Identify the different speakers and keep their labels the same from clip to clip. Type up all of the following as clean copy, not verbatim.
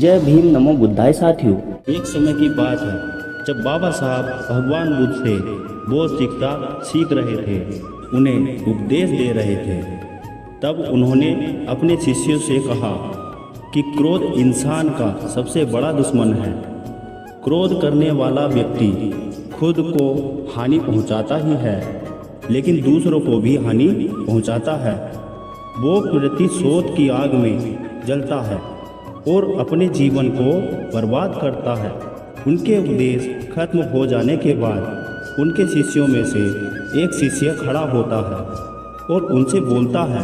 Speaker 1: जय भीम नमो बुद्धाय साथियों। एक समय की बात है जब बाबा साहब भगवान बुद्ध से वो शिक्षा सीख रहे थे, उन्हें उपदेश दे रहे थे। तब उन्होंने अपने शिष्यों से कहा कि क्रोध इंसान का सबसे बड़ा दुश्मन है। क्रोध करने वाला व्यक्ति खुद को हानि पहुंचाता ही है, लेकिन दूसरों को भी हानि पहुंचाता है। वो प्रतिशोध की आग में जलता है और अपने जीवन को बर्बाद करता है। उनके उपदेश खत्म हो जाने के बाद उनके शिष्यों में से एक शिष्य खड़ा होता है और उनसे बोलता है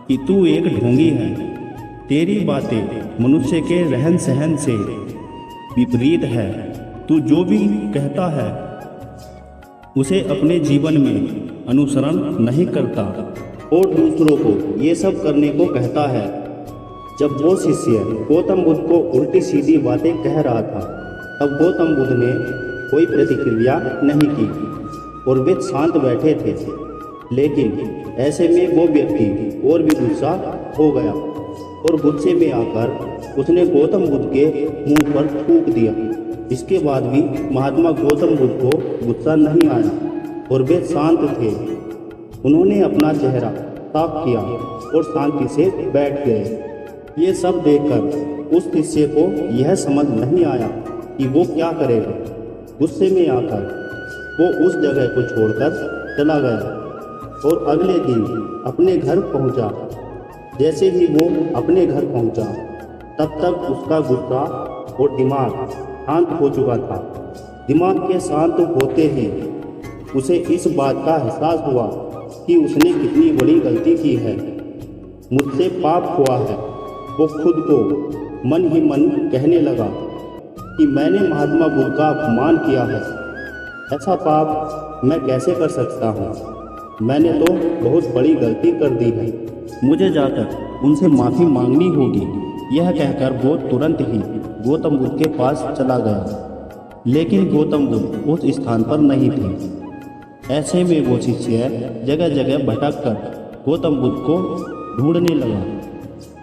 Speaker 1: कि तू एक ढोंगी है, तेरी बातें मनुष्य के रहन सहन से विपरीत है। तू जो भी कहता है उसे अपने जीवन में अनुसरण नहीं करता और दूसरों को ये सब करने को कहता है। जब वो शिष्य गौतम बुद्ध को उल्टी सीधी बातें कह रहा था, तब गौतम बुद्ध ने कोई प्रतिक्रिया नहीं की और वे शांत बैठे थे। लेकिन ऐसे में वो व्यक्ति और भी गुस्सा हो गया और गुस्से में आकर उसने गौतम बुद्ध के मुंह पर थूक दिया। इसके बाद भी महात्मा गौतम बुद्ध को गुस्सा नहीं आया और वे शांत थे। उन्होंने अपना चेहरा साफ किया और शांति से बैठ गए। ये सब देखकर उस शिष्य को यह समझ नहीं आया कि वो क्या करेगा। गुस्से में आकर वो उस जगह को छोड़कर चला गया और अगले दिन अपने घर पहुंचा। जैसे ही वो अपने घर पहुंचा, तब तक उसका गुस्सा और दिमाग शांत हो चुका था। दिमाग के शांत होते ही उसे इस बात का एहसास हुआ कि उसने कितनी बड़ी गलती की है, मुझसे पाप हुआ है। वो खुद को मन ही मन कहने लगा कि मैंने महात्मा बुद्ध का अपमान किया है। ऐसा पाप मैं कैसे कर सकता हूँ? मैंने तो बहुत बड़ी गलती कर दी है। मुझे जाकर उनसे माफ़ी मांगनी होगी। यह कहकर वो तुरंत ही गौतम बुद्ध के पास चला गया, लेकिन गौतम बुद्ध उस स्थान पर नहीं थे। ऐसे में वो शिष्य जगह जगह भटक कर गौतम बुद्ध को ढूंढने लगा।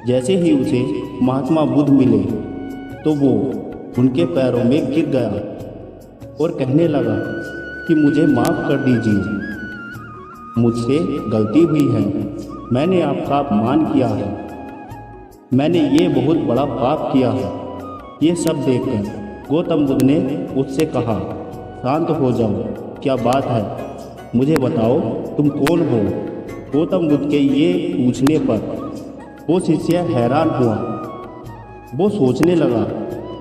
Speaker 1: जैसे ही उसे महात्मा बुद्ध मिले तो वो उनके पैरों में गिर गया और कहने लगा कि मुझे माफ़ कर दीजिए, मुझसे गलती हुई है, मैंने आपका अपमान किया है, मैंने ये बहुत बड़ा पाप किया है। ये सब देखकर गौतम बुद्ध ने उससे कहा, शांत हो जाओ, क्या बात है, मुझे बताओ तुम कौन हो? गौतम बुद्ध के ये पूछने पर वो शिष्य हैरान हुआ। वो सोचने लगा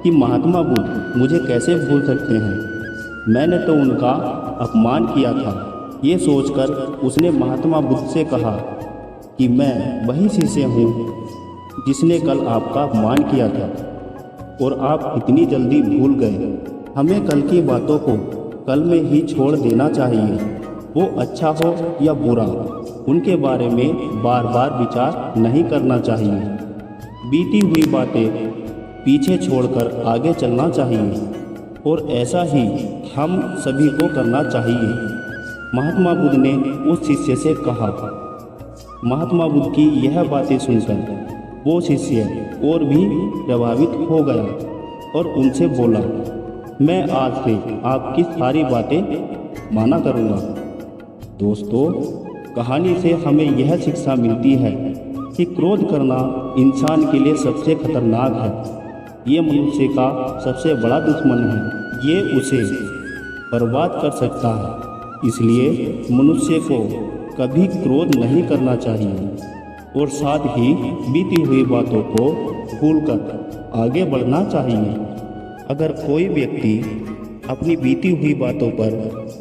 Speaker 1: कि महात्मा बुद्ध मुझे कैसे भूल सकते हैं, मैंने तो उनका अपमान किया था। ये सोचकर उसने महात्मा बुद्ध से कहा कि मैं वही शिष्य हूँ जिसने कल आपका अपमान किया था और आप इतनी जल्दी भूल गए। हमें कल की बातों को कल में ही छोड़ देना चाहिए। वो अच्छा हो या बुरा, उनके बारे में बार बार विचार नहीं करना चाहिए। बीती हुई बातें पीछे छोड़कर आगे चलना चाहिए और ऐसा ही हम सभी को करना चाहिए, महात्मा बुद्ध ने उस शिष्य से कहा। महात्मा बुद्ध की यह बातें सुनकर वो शिष्य और भी प्रभावित हो गया और उनसे बोला, मैं आज से आपकी सारी बातें माना करूँगा। दोस्तों, कहानी से हमें यह शिक्षा मिलती है कि क्रोध करना इंसान के लिए सबसे खतरनाक है। ये मनुष्य का सबसे बड़ा दुश्मन है। ये उसे बर्बाद कर सकता है। इसलिए मनुष्य को कभी क्रोध नहीं करना चाहिए और साथ ही बीती हुई बातों को भूलकर आगे बढ़ना चाहिए। अगर कोई व्यक्ति अपनी बीती हुई बातों पर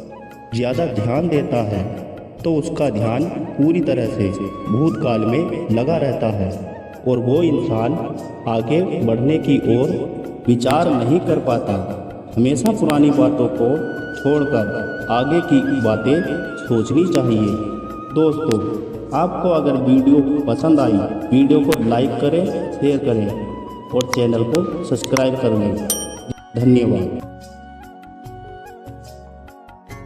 Speaker 1: ज़्यादा ध्यान देता है तो उसका ध्यान पूरी तरह से भूतकाल में लगा रहता है और वो इंसान आगे बढ़ने की ओर विचार नहीं कर पाता। हमेशा पुरानी बातों को छोड़कर आगे की बातें सोचनी चाहिए। दोस्तों, आपको अगर वीडियो पसंद आई, वीडियो को लाइक करें, शेयर करें और चैनल को सब्सक्राइब कर लें। धन्यवाद।